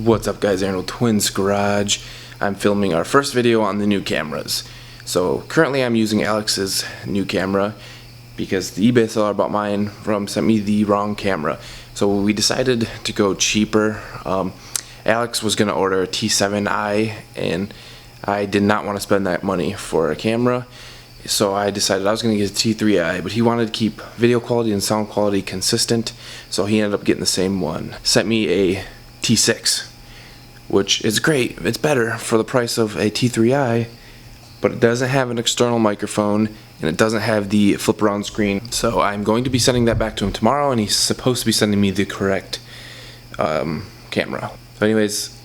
What's up guys, Aaron with Twins Garage. I'm filming our first video on the new cameras. So currently I'm using Alex's new camera because the eBay seller I bought mine from sent me the wrong camera. So we decided to go cheaper. Alex was going to order a T7i and I did not want to spend that money for a camera. So I decided I was going to get a T3i, but he wanted to keep video quality and sound quality consistent, so he ended up getting the same one. Sent me a T6, which is great. It's better for the price of a T3i, but it doesn't have an external microphone and it doesn't have the flip around screen. So I'm going to be sending that back to him tomorrow, and he's supposed to be sending me the correct camera. So anyways,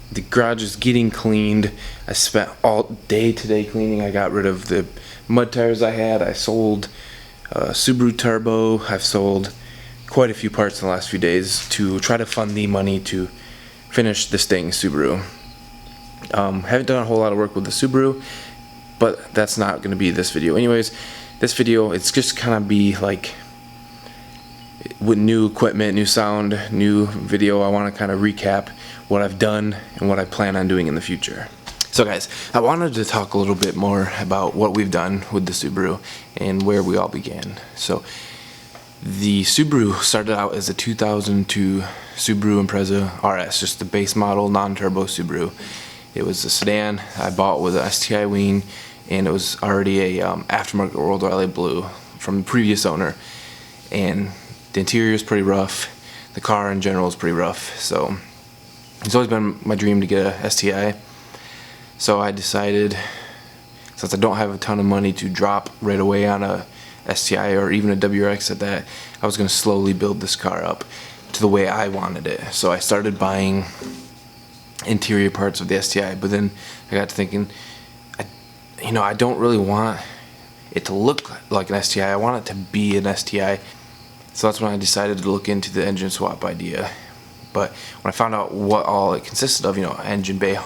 the garage is getting cleaned. I spent all day today cleaning. I got rid of the mud tires I had. I sold Subaru Turbo. I've sold quite a few parts in the last few days to try to fund the money to finish this thing, Subaru. Haven't done a whole lot of work with the Subaru, but that's not going to be this video. Anyways, this video, it's just kind of be like with new equipment, new sound, new video. I want to kind of recap what I've done and what I plan on doing in the future. So guys, I wanted to talk a little bit more about what we've done with the Subaru and where we all began. So the Subaru started out as a 2002 Subaru Impreza RS, just the base model non-turbo Subaru. It was a sedan I bought with an STI wing, and it was already a aftermarket World Rally Blue from the previous owner. And the interior is pretty rough. The car in general is pretty rough. So it's always been my dream to get a STI. So I decided, since I don't have a ton of money to drop right away on a STI or even a WRX at that, I was going to slowly build this car up to the way I wanted it. So I started buying interior parts of the STI, but then I got to thinking, I don't really want it to look like an STI. I want it to be an STI. So that's when I decided to look into the engine swap idea. But when I found out what all it consisted of, engine bay,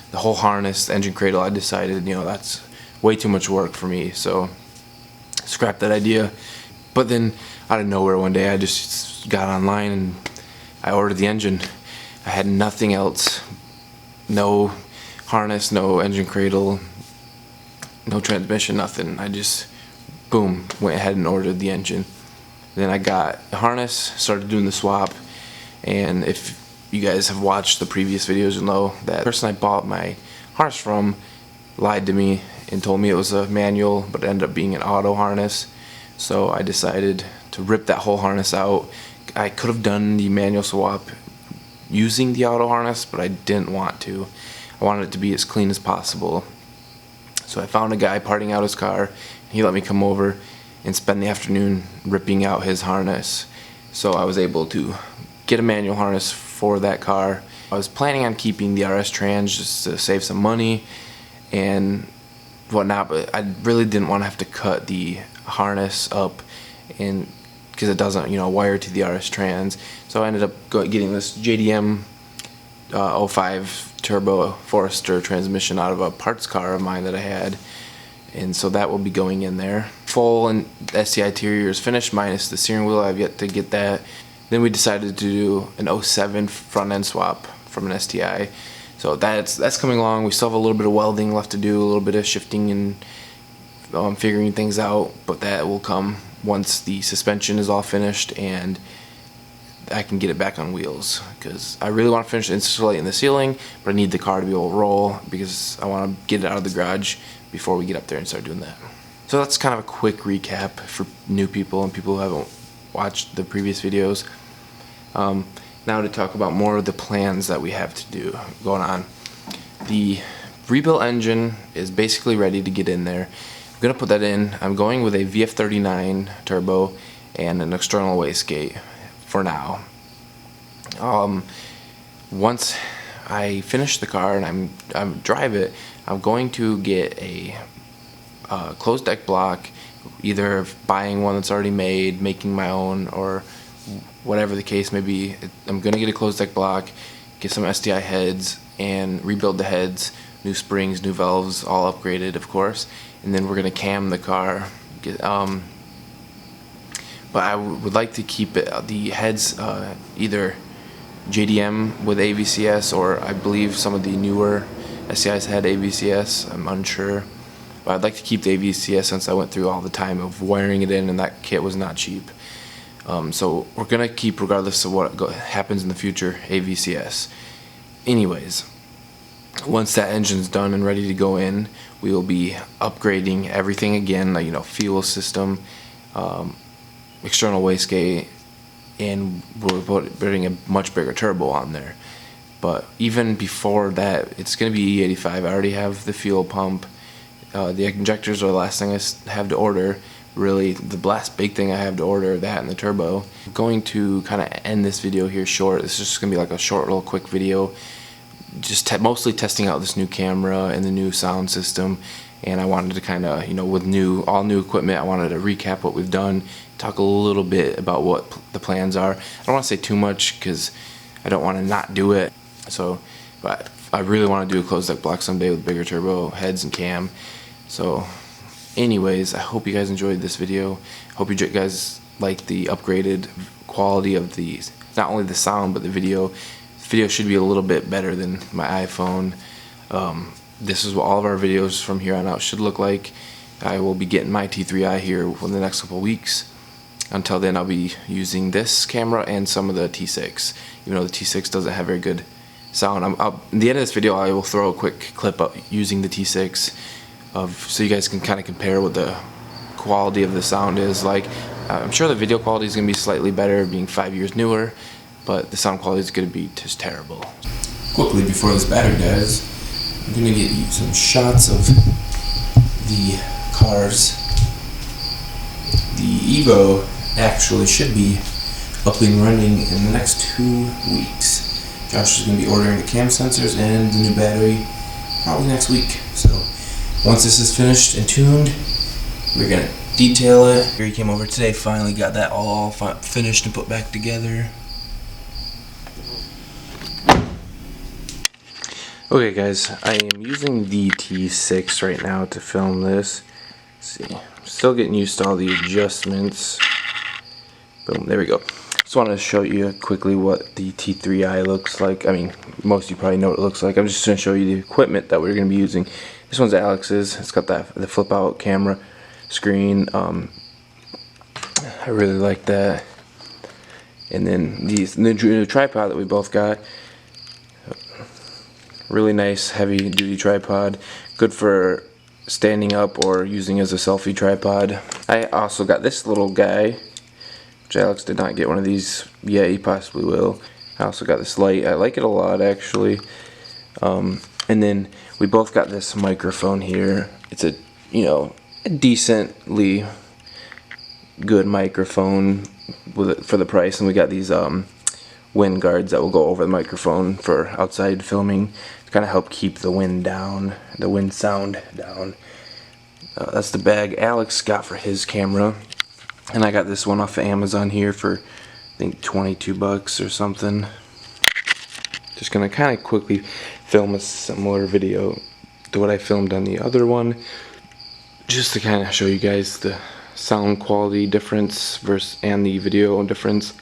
the whole harness, the engine cradle, I decided, that's way too much work for me. So scrapped that idea. But then out of nowhere one day I just got online and I ordered the engine. I had nothing else. No harness, no engine cradle, no transmission, nothing. I just, boom, went ahead and ordered the engine. Then I got a harness, started doing the swap, and if you guys have watched the previous videos, you'll know that the person I bought my harness from lied to me and told me it was a manual, but it ended up being an auto harness. So I decided to rip that whole harness out. I could have done the manual swap using the auto harness, but I didn't want to. I wanted it to be as clean as possible. So I found a guy parting out his car, and he let me come over and spend the afternoon ripping out his harness. So I was able to get a manual harness for that car. I was planning on keeping the RS trans just to save some money and whatnot, but I really didn't want to have to cut the harness up, and because it doesn't wire to the RS trans. So I ended up getting this JDM 05 turbo Forester transmission out of a parts car of mine that I had, and so that will be going in there. Full and STI interior is finished minus the steering wheel. I've yet to get that. Then we decided to do an 07 front end swap from an STI. So that's coming along. We still have a little bit of welding left to do, a little bit of shifting and figuring things out, but that will come once the suspension is all finished and I can get it back on wheels, because I really want to finish insulating the ceiling, but I need the car to be able to roll because I want to get it out of the garage before we get up there and start doing that. So that's kind of a quick recap for new people and people who haven't watched the previous videos. Now to talk about more of the plans that we have to do going on. The rebuilt engine is basically ready to get in there. I'm going to put that in. I'm going with a VF39 turbo and an external wastegate for now. Once I finish the car and I drive it, I'm going to get a closed deck block, either buying one that's already made, making my own, or whatever the case may be. I'm going to get a closed deck block, get some STI heads, and rebuild the heads, new springs, new valves, all upgraded of course, and then we're going to cam the car. But I would like to keep the heads either JDM with AVCS, or I believe some of the newer STIs had AVCS. I'm unsure, but I'd like to keep the AVCS since I went through all the time of wiring it in, and that kit was not cheap. So we're gonna keep, regardless of what happens in the future, AVCS. Anyways, once that engine's done and ready to go in, we will be upgrading everything again, like, fuel system, external wastegate, and we're putting a much bigger turbo on there. But even before that, it's going to be E85. I already have the fuel pump. The injectors are the last thing I have to order. Really, the last big thing I have to order, that and the turbo. I'm going to kind of end this video here short. This is just going to be like a short little quick video, just mostly testing out this new camera and the new sound system. And I wanted to kind of, with all new equipment, I wanted to recap what we've done, talk a little bit about what the plans are. I don't want to say too much because I don't want to not do it. So, but I really want to do a closed deck block someday with bigger turbo heads and cam. So, anyways, I hope you guys enjoyed this video. Hope you guys like the upgraded quality of not only the sound but the video. The video should be a little bit better than my iPhone. This is what all of our videos from here on out should look like. I will be getting my T3i here within the next couple weeks. Until then, I'll be using this camera and some of the T6, even though the T6 doesn't have very good sound. At the end of this video, I will throw a quick clip up using the T6 so you guys can kind of compare what the quality of the sound is like. I'm sure the video quality is going to be slightly better, being 5 years newer, but the sound quality is going to be just terrible. Quickly, before this battery dies, I'm going to get you some shots of the cars. The Evo actually should be up and running in the next 2 weeks. Josh is going to be ordering the cam sensors and the new battery probably next week. So once this is finished and tuned, we're going to detail it. Here he came over today, finally got that all finished and put back together. Okay guys, I am using the T6 right now to film this. Let's see, I'm still getting used to all the adjustments. Boom, there we go. Just wanted to show you quickly what the T3i looks like. I mean, most of you probably know what it looks like. I'm just going to show you the equipment that we're going to be using. This one's Alex's. It's got the flip out camera screen. I really like that. And then the new tripod that we both got. Really nice heavy duty tripod, good for standing up or using as a selfie tripod. I also got this little guy, which Alex did not get one of these yet. He possibly will. I also got this light. I like it a lot actually. And then we both got this microphone here. It's a a decently good microphone for the price, and we got these wind guards that will go over the microphone for outside filming to kind of help keep the wind down, the wind sound down. That's the bag Alex got for his camera, and I got this one off of Amazon here for I think 22 bucks or something. Just gonna kind of quickly film a similar video to what I filmed on the other one, just to kind of show you guys the sound quality difference and the video difference.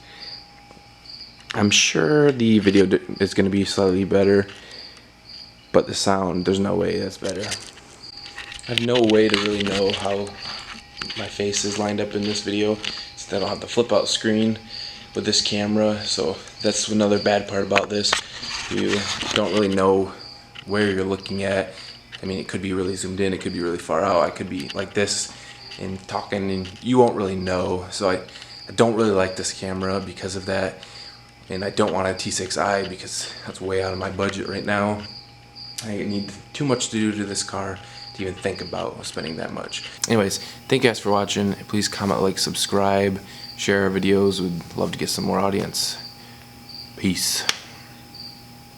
I'm sure the video is going to be slightly better, but the sound, there's no way that's better. I have no way to really know how my face is lined up in this video, since I don't have the flip out screen with this camera, so that's another bad part about this. You don't really know where you're looking at. I mean, it could be really zoomed in, it could be really far out, I could be like this and talking, and you won't really know. So I don't really like this camera because of that. And I don't want a T6i because that's way out of my budget right now. I need too much to do to this car to even think about spending that much. Anyways, thank you guys for watching. Please comment, like, subscribe, share our videos. We'd love to get some more audience. Peace.